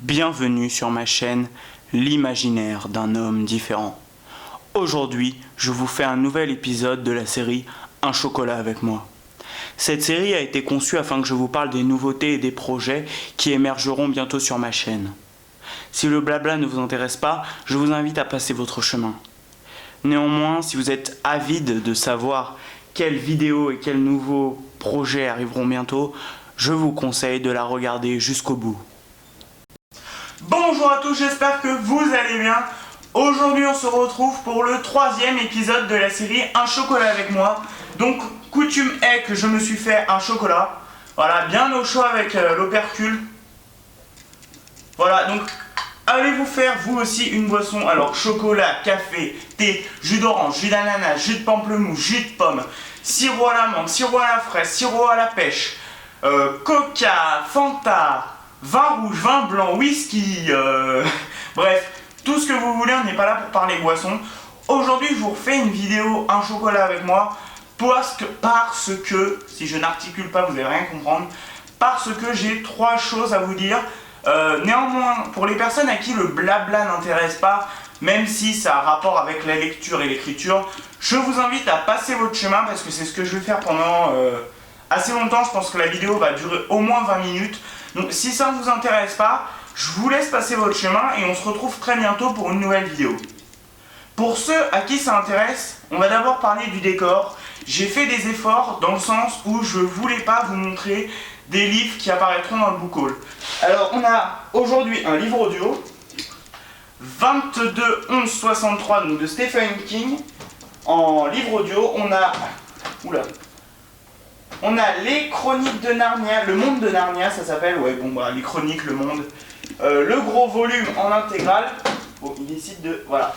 Bienvenue sur ma chaîne L'imaginaire d'un homme différent. Aujourd'hui, je vous fais un nouvel épisode de la série Un chocolat avec moi. Cette série a été conçue afin que je vous parle des nouveautés et des projets qui émergeront bientôt sur ma chaîne. Si le blabla ne vous intéresse pas, je vous invite à passer votre chemin. Néanmoins, si vous êtes avide de savoir quelles vidéos et quels nouveaux projets arriveront bientôt, je vous conseille de la regarder jusqu'au bout. Bonjour à tous, j'espère que vous allez bien. Aujourd'hui on se retrouve pour le 3e épisode de la série Un chocolat avec moi. Donc coutume est que je me suis fait un chocolat. Voilà, bien au chaud avec l'opercule. Voilà, donc allez vous faire vous aussi une boisson. Alors chocolat, café, thé, jus d'orange, jus d'ananas, jus de pamplemousse, jus de pomme, sirop à la menthe, sirop à la fraise, sirop à la pêche, coca, Fanta, vin rouge, vin blanc, whisky, bref, tout ce que vous voulez, on n'est pas là pour parler boisson. Aujourd'hui, je vous refais une vidéo Un chocolat avec moi parce que, si je n'articule pas, vous n'allez rien comprendre, parce que j'ai 3 choses à vous dire. Néanmoins, pour les personnes à qui le blabla n'intéresse pas, même si ça a rapport avec la lecture et l'écriture, je vous invite à passer votre chemin parce que c'est ce que je vais faire pendant assez longtemps. Je pense que la vidéo va durer au moins 20 minutes. Donc si ça ne vous intéresse pas, je vous laisse passer votre chemin et on se retrouve très bientôt pour une nouvelle vidéo. Pour ceux à qui ça intéresse, on va d'abord parler du décor. J'ai fait des efforts dans le sens où je ne voulais pas vous montrer des livres qui apparaîtront dans le book haul. Alors on a aujourd'hui un livre audio, 22 11 63 donc de Stephen King. En livre audio, on a... On a les chroniques de Narnia, le monde de Narnia, ça s'appelle, les chroniques, le monde. Le gros volume en intégrale. Bon, il décide de... Voilà.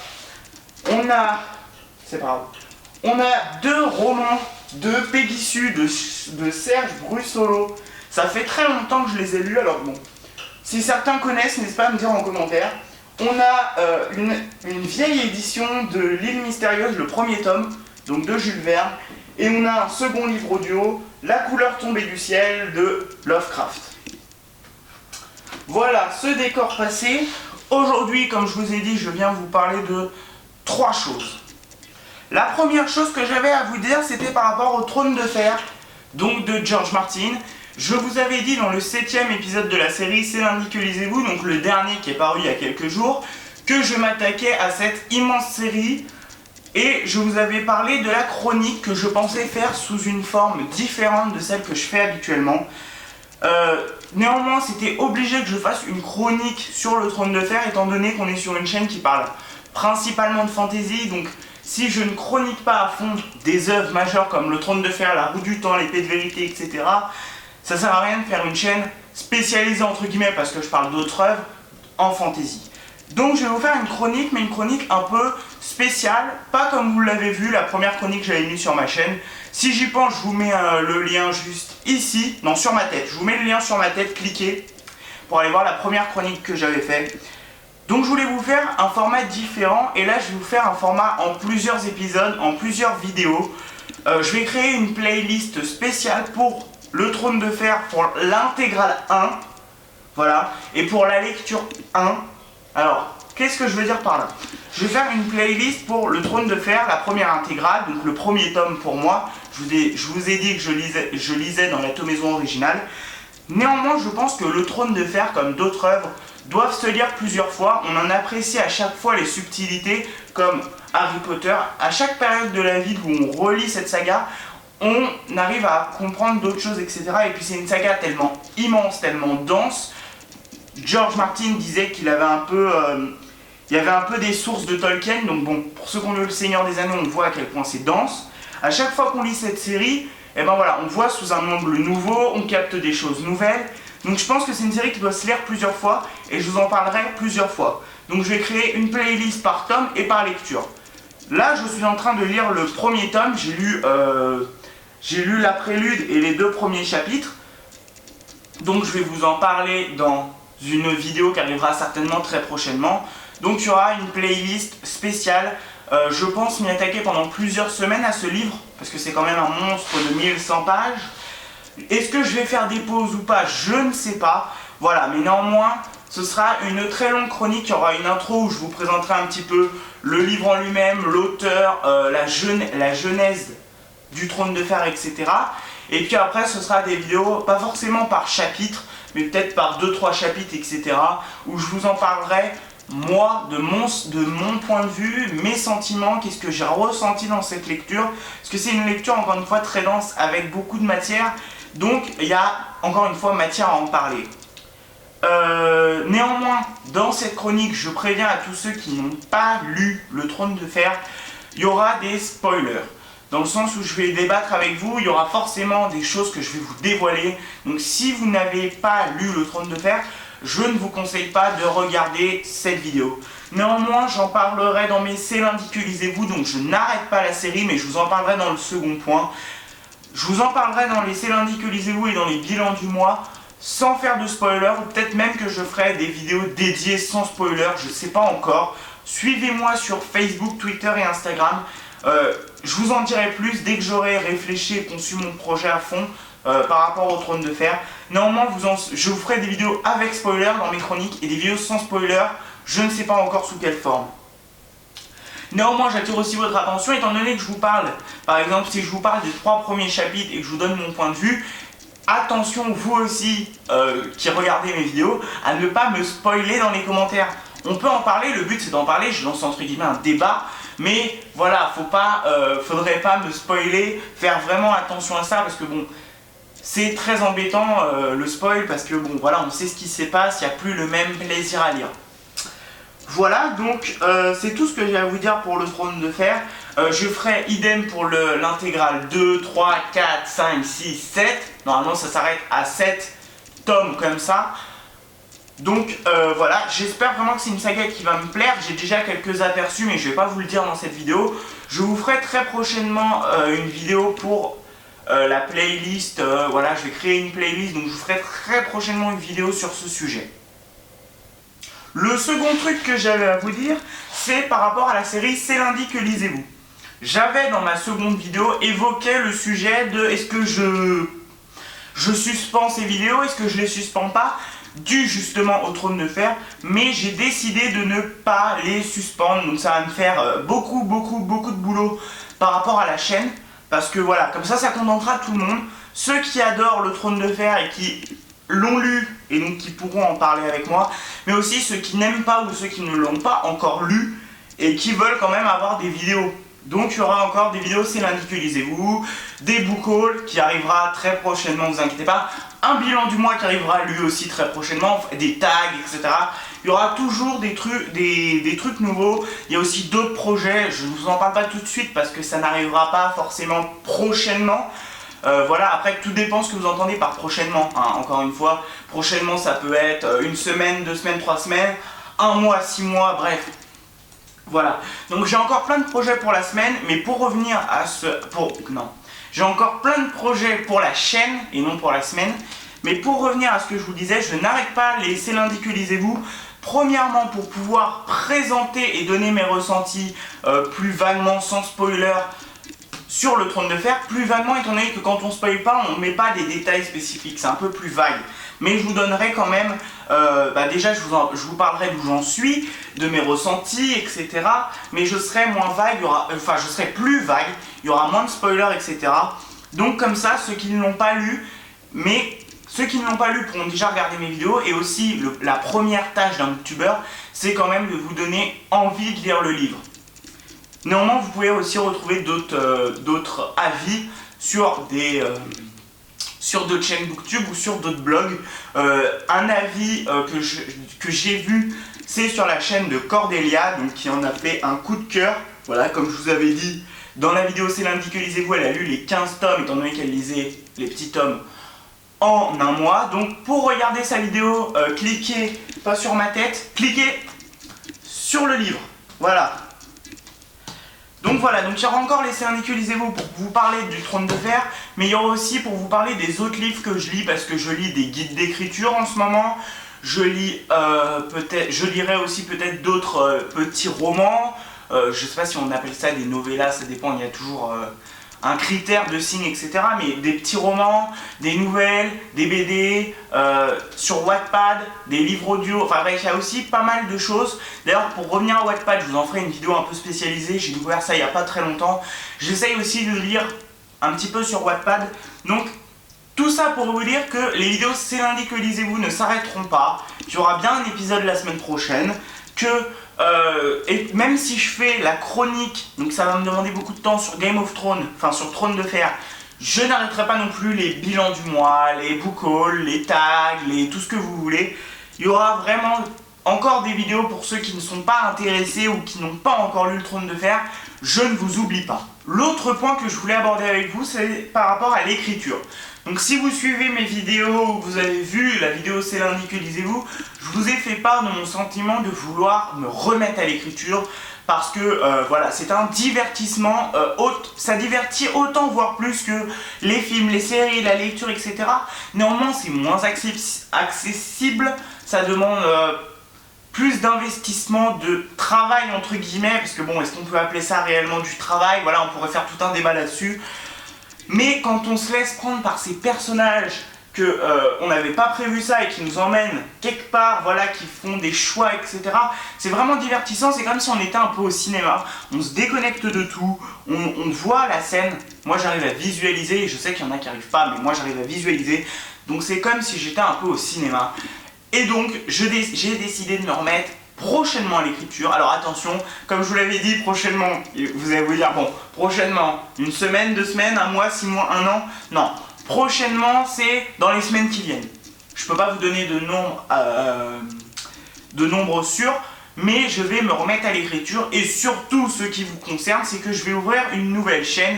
On a... C'est pas grave. On a 2 romans de Peggy Sue, de Serge Brussolo. Ça fait très longtemps que je les ai lus, alors bon. Si certains connaissent, n'hésitez pas à me dire en commentaire. On a une vieille édition de L'île mystérieuse, le premier tome, donc de Jules Verne. Et on a un second livre audio, La couleur tombée du ciel de Lovecraft. Voilà, ce décor passé. Aujourd'hui, comme je vous ai dit, je viens vous parler de 3 choses. La première chose que j'avais à vous dire, c'était par rapport au Trône de Fer, donc de George Martin. Je vous avais dit dans le 7e épisode de la série C'est lundi que lisez-vous, donc le dernier qui est paru il y a quelques jours, que je m'attaquais à cette immense série. Et je vous avais parlé de la chronique que je pensais faire sous une forme différente de celle que je fais habituellement. Néanmoins, c'était obligé que je fasse une chronique sur le Trône de Fer, étant donné qu'on est sur une chaîne qui parle principalement de fantasy. Donc, si je ne chronique pas à fond des œuvres majeures comme le Trône de Fer, La Roue du Temps, l'Épée de Vérité, etc., ça sert à rien de faire une chaîne spécialisée entre guillemets parce que je parle d'autres œuvres en fantasy. Donc je vais vous faire une chronique, mais une chronique un peu spéciale, pas comme vous l'avez vu, la première chronique que j'avais mise sur ma chaîne. Si j'y pense, je vous mets le lien juste ici, non sur ma tête, je vous mets le lien sur ma tête, cliquez pour aller voir la première chronique que j'avais faite. Donc je voulais vous faire un format différent, et là je vais vous faire un format en plusieurs épisodes, en plusieurs vidéos. Je vais créer une playlist spéciale pour le Trône de Fer, pour l'intégrale 1, voilà, et pour la lecture 1. Alors, qu'est-ce que je veux dire par là? Je vais faire une playlist pour le Trône de Fer, la première intégrale, donc le premier tome pour moi. Je vous ai dit que je lisais dans la tomaison originale. Néanmoins, je pense que le Trône de Fer, comme d'autres œuvres, doivent se lire plusieurs fois. On en apprécie à chaque fois les subtilités, comme Harry Potter. À chaque période de la vie où on relit cette saga, on arrive à comprendre d'autres choses, etc. Et puis c'est une saga tellement immense, tellement dense. George Martin disait qu'il avait il y avait un peu des sources de Tolkien, donc bon, pour ceux qui ont lu Le Seigneur des Anneaux, on voit à quel point c'est dense. À chaque fois qu'on lit cette série, et ben voilà, on voit sous un angle nouveau, on capte des choses nouvelles. Donc je pense que c'est une série qui doit se lire plusieurs fois, et je vous en parlerai plusieurs fois. Donc je vais créer une playlist par tome et par lecture. Là, je suis en train de lire le premier tome, j'ai lu la prélude et les 2 premiers chapitres. Donc je vais vous en parler dans une vidéo qui arrivera certainement très prochainement. Donc il y aura une playlist spéciale. Je pense m'y attaquer pendant plusieurs semaines à ce livre, parce que c'est quand même un monstre de 1100 pages. Est-ce que je vais faire des pauses ou pas? Je ne sais pas. Voilà, mais néanmoins, ce sera une très longue chronique. Il y aura une intro où je vous présenterai un petit peu le livre en lui-même, l'auteur, la genèse du Trône de Fer, etc. Et puis après, ce sera des vidéos, pas forcément par chapitre, mais peut-être par 2-3 chapitres, etc. où je vous en parlerai, moi, de mon point de vue, mes sentiments, qu'est-ce que j'ai ressenti dans cette lecture. Parce que c'est une lecture, encore une fois, très dense, avec beaucoup de matière. Donc, il y a, encore une fois, matière à en parler. Néanmoins, dans cette chronique, je préviens à tous ceux qui n'ont pas lu Le Trône de Fer, il y aura des spoilers. Dans le sens où je vais débattre avec vous, il y aura forcément des choses que je vais vous dévoiler. Donc si vous n'avez pas lu Le Trône de Fer, je ne vous conseille pas de regarder cette vidéo. Néanmoins, j'en parlerai dans mes C'est lundi que lisez-vous, donc je n'arrête pas la série, mais je vous en parlerai dans le second point. Je vous en parlerai dans les C'est lundi que lisez-vous et dans les bilans du mois, sans faire de spoiler, ou peut-être même que je ferai des vidéos dédiées sans spoiler, je ne sais pas encore. Suivez-moi sur Facebook, Twitter et Instagram. Je vous en dirai plus dès que j'aurai réfléchi et conçu mon projet à fond par rapport au Trône de Fer. Néanmoins, je vous ferai des vidéos avec spoiler dans mes chroniques et des vidéos sans spoiler, je ne sais pas encore sous quelle forme. Néanmoins, j'attire aussi votre attention, étant donné que je vous parle, par exemple, si je vous parle des 3 premiers chapitres et que je vous donne mon point de vue, attention, vous aussi, qui regardez mes vidéos, à ne pas me spoiler dans les commentaires. On peut en parler, le but c'est d'en parler, je lance entre guillemets un débat, mais voilà, faudrait pas me spoiler, faire vraiment attention à ça, parce que bon, c'est très embêtant le spoil, parce que bon, voilà, on sait ce qui se passe, il n'y a plus le même plaisir à lire. Voilà, donc c'est tout ce que j'ai à vous dire pour le Trône de Fer. Je ferai idem pour l'intégrale 2, 3, 4, 5, 6, 7. Normalement ça s'arrête à 7 tomes comme ça. Donc voilà, j'espère vraiment que c'est une saga qui va me plaire. J'ai déjà quelques aperçus mais je ne vais pas vous le dire dans cette vidéo. Je vous ferai très prochainement une vidéo pour la playlist. Voilà, je vais créer une playlist, donc je vous ferai très prochainement une vidéo sur ce sujet. Le second truc que j'avais à vous dire, c'est par rapport à la série C'est lundi que lisez-vous. J'avais dans ma seconde vidéo évoqué le sujet de est-ce que je suspends ces vidéos, est-ce que je les suspends pas, dû justement au Trône de Fer, mais j'ai décidé de ne pas les suspendre, donc ça va me faire beaucoup de boulot par rapport à la chaîne, parce que voilà, comme ça contentera tout le monde. Ceux qui adorent le Trône de Fer et qui l'ont lu et donc qui pourront en parler avec moi, mais aussi ceux qui n'aiment pas ou ceux qui ne l'ont pas encore lu et qui veulent quand même avoir des vidéos. Donc il y aura encore des vidéos C'est lundi que lisez-vous, des book hauls qui arrivera très prochainement, ne vous inquiétez pas, un bilan du mois qui arrivera lui aussi très prochainement, des tags, etc. Il y aura toujours des trucs nouveaux. Il y a aussi d'autres projets, je ne vous en parle pas tout de suite parce que ça n'arrivera pas forcément prochainement. Voilà, après tout dépend ce que vous entendez par prochainement, hein. Encore une fois, prochainement ça peut être une semaine, 2 semaines, 3 semaines, 1 mois, 6 mois, bref. Voilà, donc j'ai encore plein de projets pour la semaine, mais pour revenir à j'ai encore plein de projets pour la chaîne et non pour la semaine, mais pour revenir à ce que je vous disais, je n'arrête pas les C'est lundi que lisez-vous. Premièrement, pour pouvoir présenter et donner mes ressentis plus vaguement, sans spoiler, sur le Trône de Fer, plus vaguement étant donné que quand on ne spoil pas, on ne met pas des détails spécifiques, c'est un peu plus vague. Mais je vous donnerai quand même, déjà je vous parlerai d'où j'en suis, de mes ressentis, etc. Mais je serai moins vague, je serai plus vague, il y aura moins de spoilers, etc. Donc comme ça, ceux qui ne l'ont pas lu, pourront déjà regarder mes vidéos. Et aussi, la première tâche d'un youtubeur, c'est quand même de vous donner envie de lire le livre. Néanmoins, vous pouvez aussi retrouver d'autres avis sur d'autres chaînes Booktube ou sur d'autres blogs. Un avis que j'ai vu, c'est sur la chaîne de Cordelia, donc qui en a fait un coup de cœur. Voilà, comme je vous avais dit, dans la vidéo C'est lundi que lisez-vous, elle a lu les 15 tomes, étant donné qu'elle lisait les petits tomes en un mois. Donc pour regarder sa vidéo, cliquez pas sur ma tête, cliquez sur le livre. Voilà. Donc voilà, donc il y aura encore les C'est lundi que lisez-vous pour vous parler du Trône de Fer, mais il y aura aussi pour vous parler des autres livres que je lis, parce que je lis des guides d'écriture en ce moment, je lirai aussi peut-être d'autres petits romans, je sais pas si on appelle ça des novellas, ça dépend, il y a toujours un critère de signe, etc. Mais des petits romans, des nouvelles, des BD, sur Wattpad, des livres audio, enfin bref, il y a aussi pas mal de choses. D'ailleurs, pour revenir à Wattpad, je vous en ferai une vidéo un peu spécialisée, j'ai découvert ça il n'y a pas très longtemps. J'essaye aussi de lire un petit peu sur Wattpad, donc tout ça pour vous dire que les vidéos C'est lundi que lisez-vous ne s'arrêteront pas. Il y aura bien un épisode la semaine prochaine, et même si je fais la chronique, donc ça va me demander beaucoup de temps sur Game of Thrones, enfin sur Trône de Fer, je n'arrêterai pas non plus les bilans du mois, les book hauls, les tags, tout ce que vous voulez. Il y aura vraiment encore des vidéos pour ceux qui ne sont pas intéressés ou qui n'ont pas encore lu le Trône de Fer. Je ne vous oublie pas. L'autre point que je voulais aborder avec vous, c'est par rapport à l'écriture. Donc si vous suivez mes vidéos, vous avez vu la vidéo C'est lundi que lisez-vous, je vous ai fait part de mon sentiment de vouloir me remettre à l'écriture parce que voilà, c'est un divertissement, ça divertit autant voire plus que les films, les séries, la lecture, etc. Néanmoins c'est moins accessible, ça demande plus d'investissement, de travail entre guillemets, parce que bon, est-ce qu'on peut appeler ça réellement du travail? Voilà, on pourrait faire tout un débat là-dessus. Mais quand on se laisse prendre par ces personnages que on n'avait pas prévu ça et qui nous emmènent quelque part, voilà, qui font des choix, etc. C'est vraiment divertissant, c'est comme si on était un peu au cinéma, on se déconnecte de tout, on voit la scène, moi j'arrive à visualiser, et je sais qu'il y en a qui n'arrivent pas, mais moi j'arrive à visualiser, donc c'est comme si j'étais un peu au cinéma. Et donc j'ai décidé de me remettre prochainement à l'écriture. Alors attention, comme je vous l'avais dit, prochainement, vous allez vous dire, bon, prochainement, une semaine, 2 semaines, 1 mois, 6 mois, 1 an, non. Prochainement, c'est dans les semaines qui viennent. Je ne peux pas vous donner de nombre sûr, mais je vais me remettre à l'écriture. Et surtout, ce qui vous concerne, c'est que je vais ouvrir une nouvelle chaîne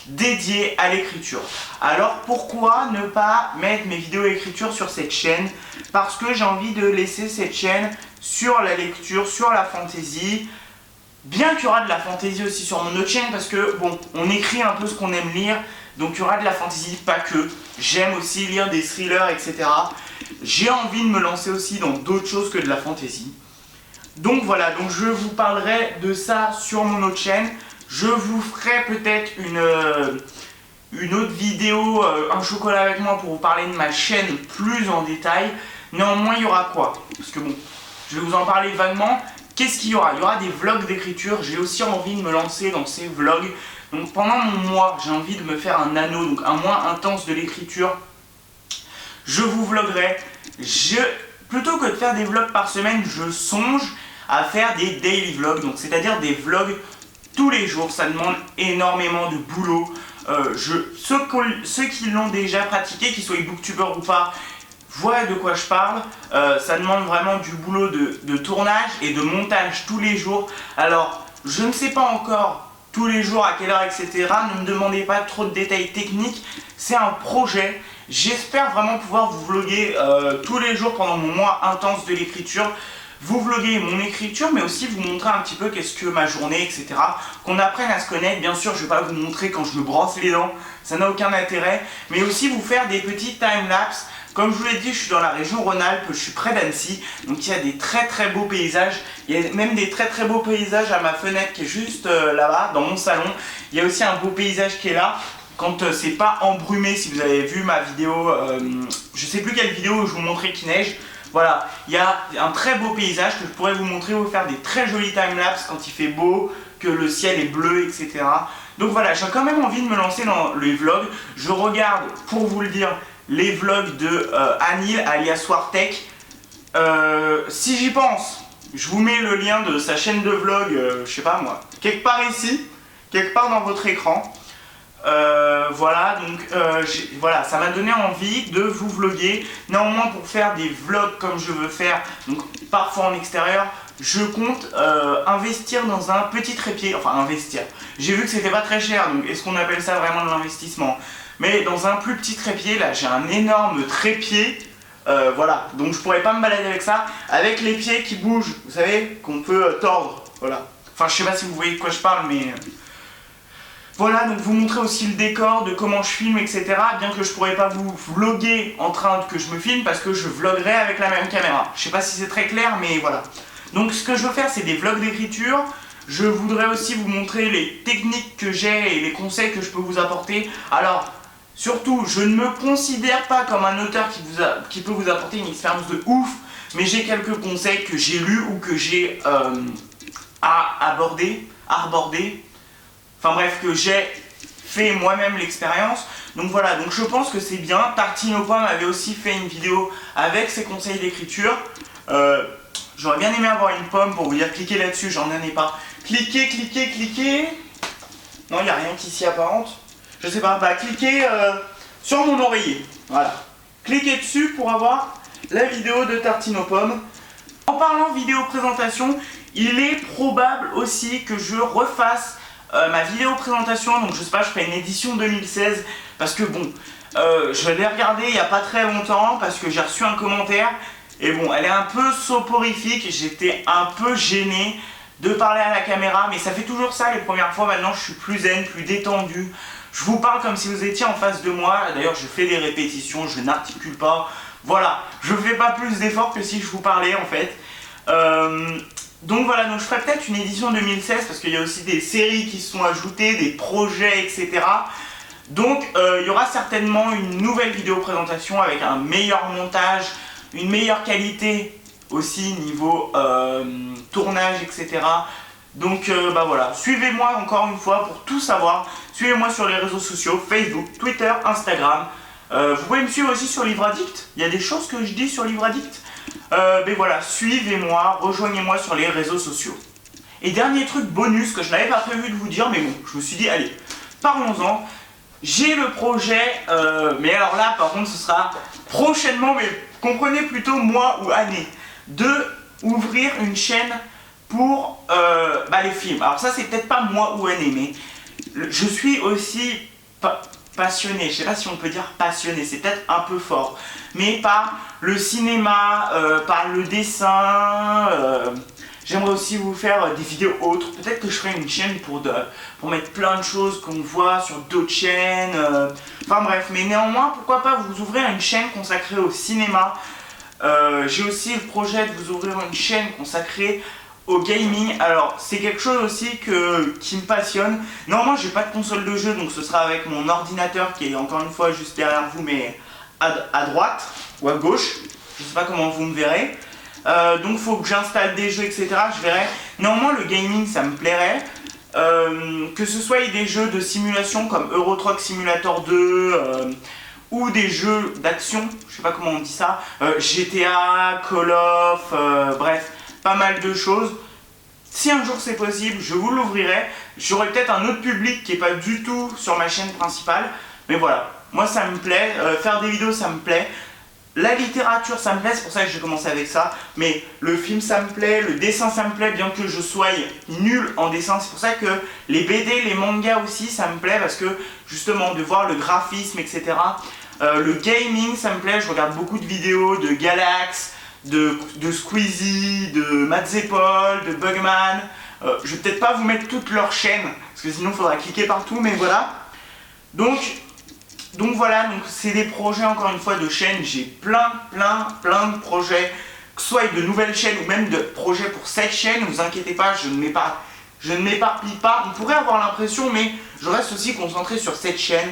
dédiée à l'écriture. Alors pourquoi ne pas mettre mes vidéos écriture sur cette chaîne? Parce que j'ai envie de laisser cette chaîne sur la lecture, sur la fantasy. Bien qu'il y aura de la fantasy aussi sur mon autre chaîne, parce que bon, on écrit un peu ce qu'on aime lire, donc il y aura de la fantasy, pas que. J'aime aussi lire des thrillers, etc. J'ai envie de me lancer aussi dans d'autres choses que de la fantasy. Donc voilà, donc je vous parlerai de ça sur mon autre chaîne. Je vous ferai peut-être une autre vidéo, un chocolat avec moi, pour vous parler de ma chaîne plus en détail. Néanmoins, il y aura quoi? Parce que bon, je vais vous en parler vaguement. Qu'est-ce qu'il y aura? Il y aura des vlogs d'écriture. J'ai aussi envie de me lancer dans ces vlogs. Donc pendant mon mois, j'ai envie de me faire un anneau, donc un mois intense de l'écriture. Je vous vloguerai. Plutôt que de faire des vlogs par semaine, je songe à faire des daily vlogs, donc c'est-à-dire des vlogs tous les jours. Ça demande énormément de boulot. Ceux qui l'ont déjà pratiqué, qu'ils soient booktubeurs ou pas, voient de quoi je parle. Ça demande vraiment du boulot de tournage et de montage tous les jours. Alors, je ne sais pas encore tous les jours, à quelle heure, etc. Ne me demandez pas trop de détails techniques. C'est un projet. J'espère vraiment pouvoir vous vloguer tous les jours pendant mon mois intense de l'écriture. Vous vloguer mon écriture, mais aussi vous montrer un petit peu qu'est-ce que ma journée, etc. Qu'on apprenne à se connaître. Bien sûr, je ne vais pas vous montrer quand je me brosse les dents, ça n'a aucun intérêt. Mais aussi vous faire des petits time-lapse. Comme je vous l'ai dit, je suis dans la région Rhône-Alpes, je suis près d'Annecy, donc il y a des très très beaux paysages. Il y a même des très très beaux paysages à ma fenêtre qui est juste là-bas, dans mon salon. Il y a aussi un beau paysage qui est là. Quand c'est pas embrumé, si vous avez vu ma vidéo, je sais plus quelle vidéo où je vous montrais qu'il neige. Voilà, il y a un très beau paysage que je pourrais vous montrer, vous faire des très jolis timelapse quand il fait beau, que le ciel est bleu, etc. Donc voilà, j'ai quand même envie de me lancer dans les vlogs. Je regarde, pour vous le dire, les vlogs de Anil, alias Wartech. Si j'y pense, je vous mets le lien de sa chaîne de vlog, je sais pas moi, quelque part ici, quelque part dans votre écran. Voilà, donc voilà, ça m'a donné envie de vous vloguer. Néanmoins, pour faire des vlogs comme je veux faire, donc parfois en extérieur, je compte investir dans un petit trépied. Enfin, investir. J'ai vu que c'était pas très cher, donc est-ce qu'on appelle ça vraiment de l'investissement? Mais dans un plus petit trépied, là j'ai un énorme trépied. Voilà, donc je pourrais pas me balader avec ça. Avec les pieds qui bougent, vous savez, qu'on peut tordre. Voilà. Enfin, je sais pas si vous voyez de quoi je parle, mais... Voilà, donc vous montrer aussi le décor, de comment je filme, etc. Bien que je pourrais pas vous vloguer en train que je me filme, parce que je vloguerai avec la même caméra. Je sais pas si c'est très clair, mais voilà. Donc ce que je veux faire, c'est des vlogs d'écriture. Je voudrais aussi vous montrer les techniques que j'ai et les conseils que je peux vous apporter. Alors, surtout, je ne me considère pas comme un auteur qui peut vous apporter une expérience de ouf, mais j'ai quelques conseils que j'ai lus ou que j'ai aborder, enfin bref, que j'ai fait moi-même l'expérience. Donc voilà, donc je pense que c'est bien. Tartine aux pommes avait aussi fait une vidéo avec ses conseils d'écriture. J'aurais bien aimé avoir une pomme pour vous dire cliquez là-dessus, j'en ai pas. Cliquez, cliquez, cliquez. Non, il n'y a rien qui s'y apparente. Je sais pas, bah cliquez sur mon oreiller. Voilà. Cliquez dessus pour avoir la vidéo de Tartine aux pommes. En parlant vidéo présentation, il est probable aussi que je refasse ma vidéo présentation. Donc je sais pas, je ferai une édition 2016 parce que bon, je l'ai regardée il n'y a pas très longtemps parce que j'ai reçu un commentaire et bon, elle est un peu soporifique. J'étais un peu gêné de parler à la caméra, mais ça fait toujours ça les premières fois. Maintenant je suis plus zen, plus détendu. Je vous parle comme si vous étiez en face de moi. D'ailleurs je fais des répétitions, je n'articule pas. Voilà, je fais pas plus d'efforts que si je vous parlais en fait. Donc voilà, donc je ferai peut-être une édition 2016 parce qu'il y a aussi des séries qui se sont ajoutées, des projets, etc. Donc il y aura certainement une nouvelle vidéo présentation avec un meilleur montage, une meilleure qualité aussi niveau tournage, etc. Donc bah voilà, suivez-moi encore une fois pour tout savoir. Suivez-moi sur les réseaux sociaux, Facebook, Twitter, Instagram. Vous pouvez me suivre aussi sur Livre Addict. Il y a des choses que je dis sur Livre Addict. Mais voilà, suivez-moi, rejoignez-moi sur les réseaux sociaux. Et dernier truc bonus que je n'avais pas prévu de vous dire, mais bon, je me suis dit, allez, parlons-en. J'ai le projet, mais alors là, par contre, ce sera prochainement, mais comprenez plutôt mois ou année, de ouvrir une chaîne pour les films. Alors ça, c'est peut-être pas mois ou année, mais je suis aussi passionné, je sais pas si on peut dire passionné, c'est peut-être un peu fort, mais par le cinéma, par le dessin. J'aimerais aussi vous faire des vidéos autres. Peut-être que je ferai une chaîne pour mettre plein de choses qu'on voit sur d'autres chaînes. Enfin bref, mais néanmoins, pourquoi pas vous ouvrir une chaîne consacrée au cinéma. J'ai aussi le projet de vous ouvrir une chaîne consacrée au gaming. Alors c'est quelque chose aussi qui me passionne. Normalement j'ai pas de console de jeu, donc ce sera avec mon ordinateur qui est encore une fois juste derrière vous, mais à droite ou à gauche, je sais pas comment vous me verrez. Donc faut que j'installe des jeux, etc. Je verrai. Néanmoins le gaming ça me plairait. Que ce soit des jeux de simulation comme Euro Truck Simulator 2 ou des jeux d'action, je sais pas comment on dit ça, GTA, Call of, bref, pas mal de choses. Si un jour c'est possible, je vous l'ouvrirai. J'aurai peut-être un autre public qui n'est pas du tout sur ma chaîne principale. Mais voilà, moi ça me plaît, faire des vidéos ça me plaît. La littérature ça me plaît, c'est pour ça que j'ai commencé avec ça. Mais le film ça me plaît, le dessin ça me plaît, bien que je sois nul en dessin. C'est pour ça que les BD, les mangas aussi ça me plaît, parce que justement de voir le graphisme, etc. Le gaming ça me plaît, je regarde beaucoup de vidéos de Galax, de Squeezie, de Matzepol, de Bugman. Je vais peut-être pas vous mettre toutes leurs chaînes, parce que sinon il faudra cliquer partout, mais voilà. Donc voilà, donc c'est des projets encore une fois de chaînes. J'ai plein de projets, que ce soit de nouvelles chaînes ou même de projets pour cette chaîne. Ne vous inquiétez pas, je ne m'éparpille pas. On pourrait avoir l'impression, mais je reste aussi concentré sur cette chaîne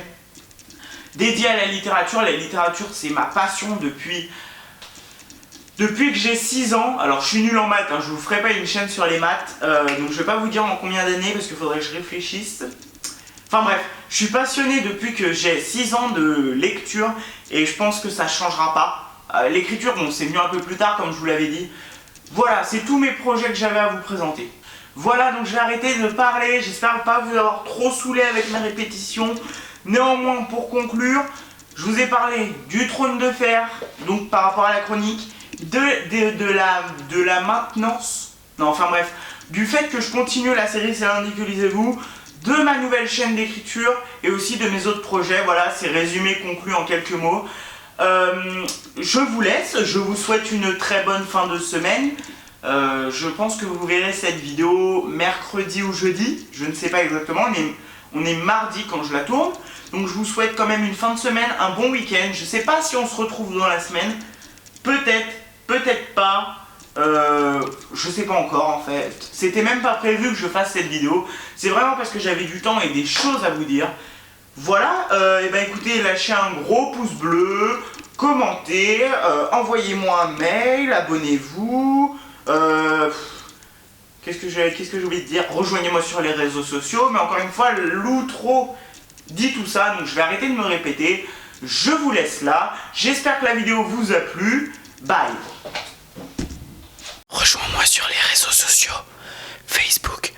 dédiée à la littérature. La littérature c'est ma passion depuis que j'ai 6 ans. Alors je suis nul en maths, hein, je vous ferai pas une chaîne sur les maths, donc je vais pas vous dire en combien d'années parce qu'il faudrait que je réfléchisse. Enfin bref, je suis passionné depuis que j'ai 6 ans de lecture et je pense que ça changera pas. L'écriture, bon, c'est venu un peu plus tard comme je vous l'avais dit. Voilà, c'est tous mes projets que j'avais à vous présenter. Voilà, donc je vais arrêter de parler, j'espère pas vous avoir trop saoulé avec mes répétitions. Néanmoins, pour conclure, je vous ai parlé du Trône de Fer, donc par rapport à la chronique, de la maintenance, non enfin bref, du fait que je continue la série C'est lundi que lisez-vous, de ma nouvelle chaîne d'écriture et aussi de mes autres projets. Voilà, c'est résumé, conclu en quelques mots. Je vous laisse, je vous souhaite une très bonne fin de semaine. Je pense que vous verrez cette vidéo mercredi ou jeudi, je ne sais pas exactement, on est mardi quand je la tourne. Donc je vous souhaite quand même une fin de semaine, un bon week-end. Je ne sais pas si on se retrouve dans la semaine, peut-être, peut-être pas. Je sais pas encore en fait. C'était même pas prévu que je fasse cette vidéo. C'est vraiment parce que j'avais du temps et des choses à vous dire. Voilà, et ben écoutez, lâchez un gros pouce bleu, commentez, envoyez-moi un mail, abonnez-vous. Qu'est-ce que j'ai oublié de dire? Rejoignez-moi sur les réseaux sociaux. Mais encore une fois, l'outro dit tout ça, donc je vais arrêter de me répéter. Je vous laisse là. J'espère que la vidéo vous a plu. Bye. Rejoins-moi sur les réseaux sociaux, Facebook,